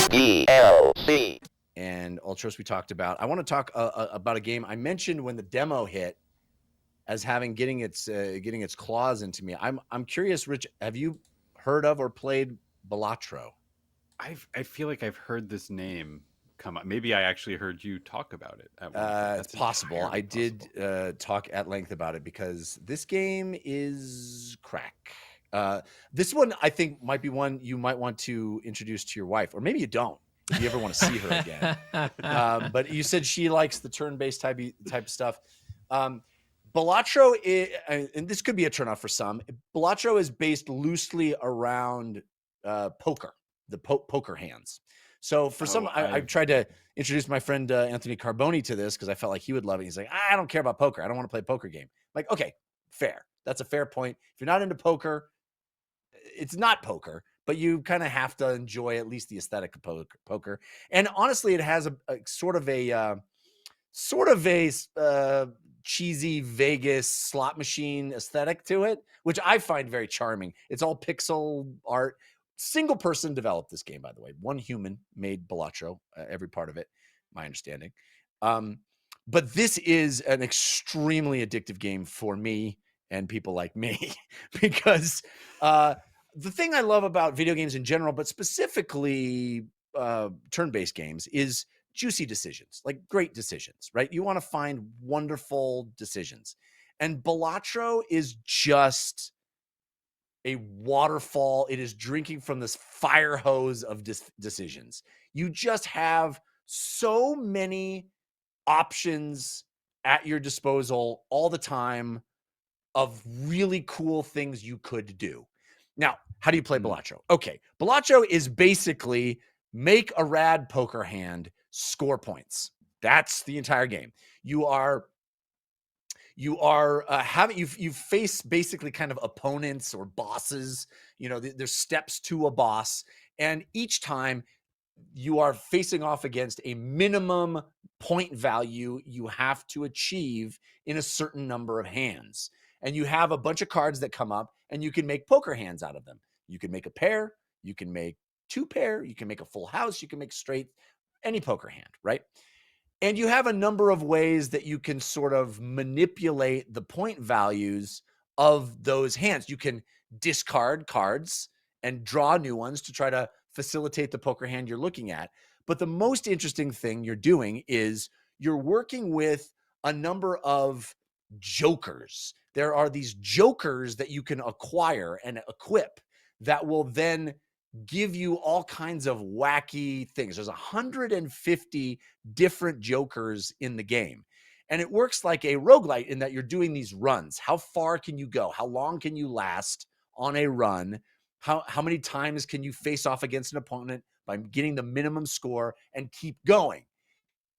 DLC. And Ultros we talked about. I want to talk about a game I mentioned when the demo hit as having getting its claws into me. I'm curious, Rich. Have you heard of or played Balatro? I feel like I've heard this name come up. Maybe I actually heard you talk about it at one point. It's That's possible. I entirely did possible. talk at length about it because this game is crack. This one I think might be one you might want to introduce to your wife, or maybe you don't if you ever want to see her again. But you said she likes the turn-based type of stuff. Balatro is, and this could be a turnoff for some. Balatro is based loosely around poker, the poker hands. So for some, I've tried to introduce my friend Anthony Carboni to this because I felt like he would love it. He's like, I don't care about poker. I don't want to play a poker game. I'm like, okay, fair. That's a fair point. If you're not into poker, it's not poker, but you kind of have to enjoy at least the aesthetic of poker. And honestly, it has a sort of a cheesy Vegas slot machine aesthetic to it, which I find very charming. It's all pixel art. Single person developed this game, by the way. One human made Balatro, every part of it, my understanding. But this is an extremely addictive game for me and people like me because the thing I love about video games in general, but specifically turn-based games, is juicy decisions, like great decisions, right? You want to find wonderful decisions. And Balatro is just a waterfall. It is drinking from this fire hose of decisions. You just have so many options at your disposal all the time of really cool things you could do. Now, how do you play Balatro? Okay, Balatro is basically make a rad poker hand, score points. That's the entire game. You having you face basically kind of opponents or bosses. You know, there's steps to a boss, and each time you are facing off against a minimum point value you have to achieve in a certain number of hands. And you have a bunch of cards that come up, and you can make poker hands out of them. You can make a pair, you can make two pair, you can make a full house, you can make straight, any poker hand, right? And you have a number of ways that you can sort of manipulate the point values of those hands. You can discard cards and draw new ones to try to facilitate the poker hand you're looking at. But the most interesting thing you're doing is you're working with a number of jokers. There are these jokers that you can acquire and equip that will then give you all kinds of wacky things. There's 150 different jokers in the game. And it works like a roguelite in that you're doing these runs. How far can you go? How long can you last on a run? How many times can you face off against an opponent by getting the minimum score and keep going?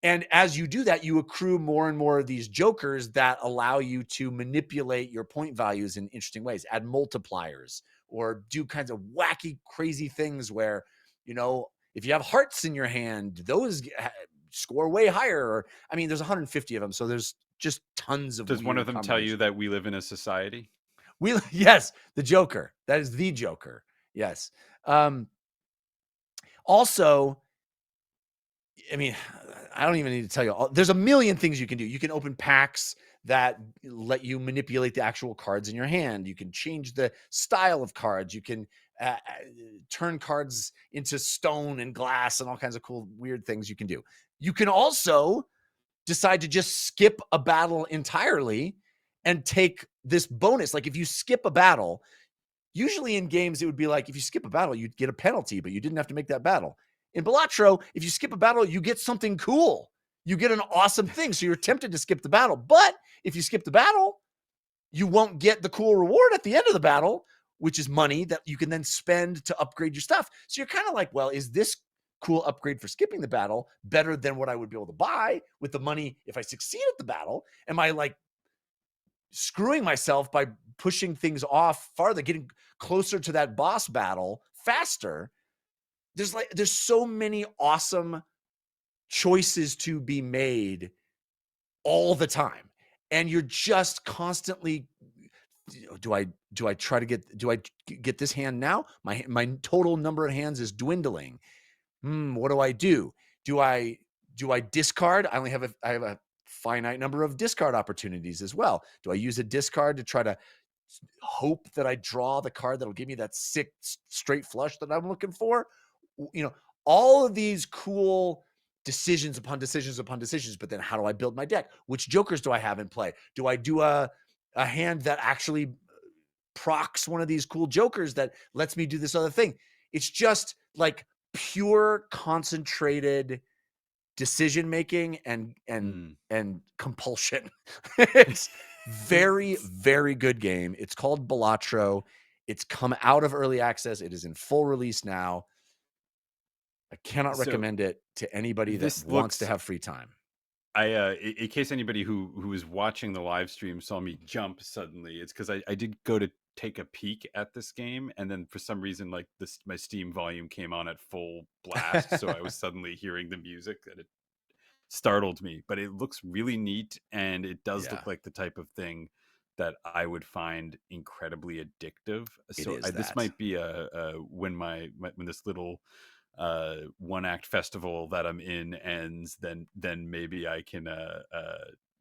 And as you do that, you accrue more and more of these jokers that allow you to manipulate your point values in interesting ways, add multipliers, or do kinds of wacky, crazy things where, you know, if you have hearts in your hand, those score way higher. Or, I mean, there's 150 of them, so there's just tons of. Does one of them tell you that we live in a society? Yes, the Joker. That is the Joker. Yes. Also, I mean, I don't even need to tell you. There's a million things you can do. You can open packs that let you manipulate the actual cards in your hand. You can change the style of cards. You can turn cards into stone and glass and all kinds of cool, weird things you can do. You can also decide to just skip a battle entirely and take this bonus. Like if you skip a battle, usually in games, it would be like if you skip a battle, you'd get a penalty, but you didn't have to make that battle. In Balatro, if you skip a battle, you get something cool. You get an awesome thing. So you're tempted to skip the battle. But if you skip the battle, you won't get the cool reward at the end of the battle, which is money that you can then spend to upgrade your stuff. So you're kind of like, well, is this cool upgrade for skipping the battle better than what I would be able to buy with the money if I succeed at the battle? Am I like screwing myself by pushing things off farther, getting closer to that boss battle faster? There's so many awesome choices to be made all the time. And you're just constantly, do I get this hand now? My total number of hands is dwindling. What do I do? Do I discard? I have a finite number of discard opportunities as well. Do I use a discard to try to hope that I draw the card that'll give me that sick straight flush that I'm looking for? You know, all of these cool decisions upon decisions upon decisions, but then how do I build my deck? Which jokers do I have in play? Do I do a hand that actually procs one of these cool jokers that lets me do this other thing? It's just like pure concentrated decision making and compulsion. It's very, very good game. It's called Balatro. It's come out of early access. It is in full release now. I cannot So recommend it to anybody that this wants to looks have free time. in case anybody who is watching the live stream saw me jump suddenly, it's because I did go to take a peek at this game, and then for some reason, like this, my Steam volume came on at full blast, so I was suddenly hearing the music, and it startled me. But it looks really neat, and it does Yeah, look like the type of thing that I would find incredibly addictive. it So is this that. might be when when this little one act festival that I'm in ends, then maybe I can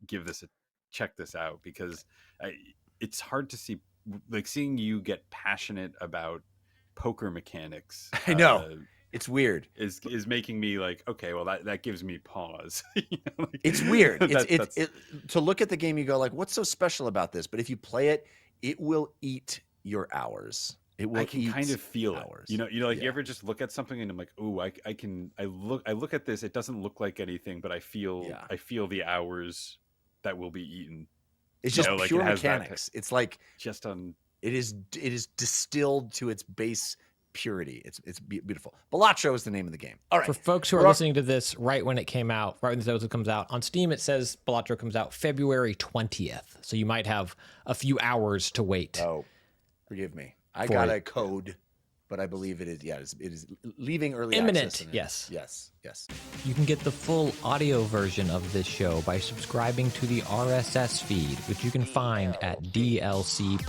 give this a check this out, because it's hard to see, like, seeing you get passionate about poker mechanics I know. It's weird. is making me like, okay, well, that gives me pause. It's weird. That's To look at the game, you go like, "What's so special about this?" But if you play it, it will eat your hours. It I will can kind eat of feel it. hours. Like, you Yeah, ever just look at something and I'm like, oh, I look at this. It doesn't look like anything, but yeah. I feel the hours that will be eaten. It's just Like, it pure has that mechanics. It's like just on. it is distilled to its base purity. It's beautiful. Balatro is the name of the game. All right, For folks who are we're off. listening to this right when it came out, right when this episode comes out, on Steam it says Balatro comes out February 20th. So you might have a few hours to wait. Oh, forgive me. I For got it. a code, but I believe it is. Yeah, it is leaving early Imminent, access. And yes. yes. You can get the full audio version of this show by subscribing to the RSS feed, which you can find at dlcpod.com.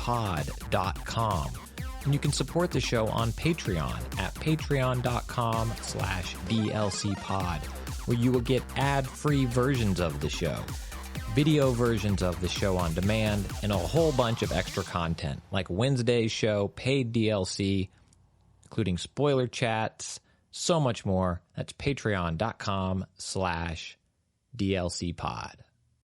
And you can support the show on Patreon at patreon.com/dlcpod, where you will get ad-free versions of the show, video versions of the show on demand, and a whole bunch of extra content, like Wednesday's show, paid DLC, including spoiler chats, so much more. That's patreon.com/dlcpod.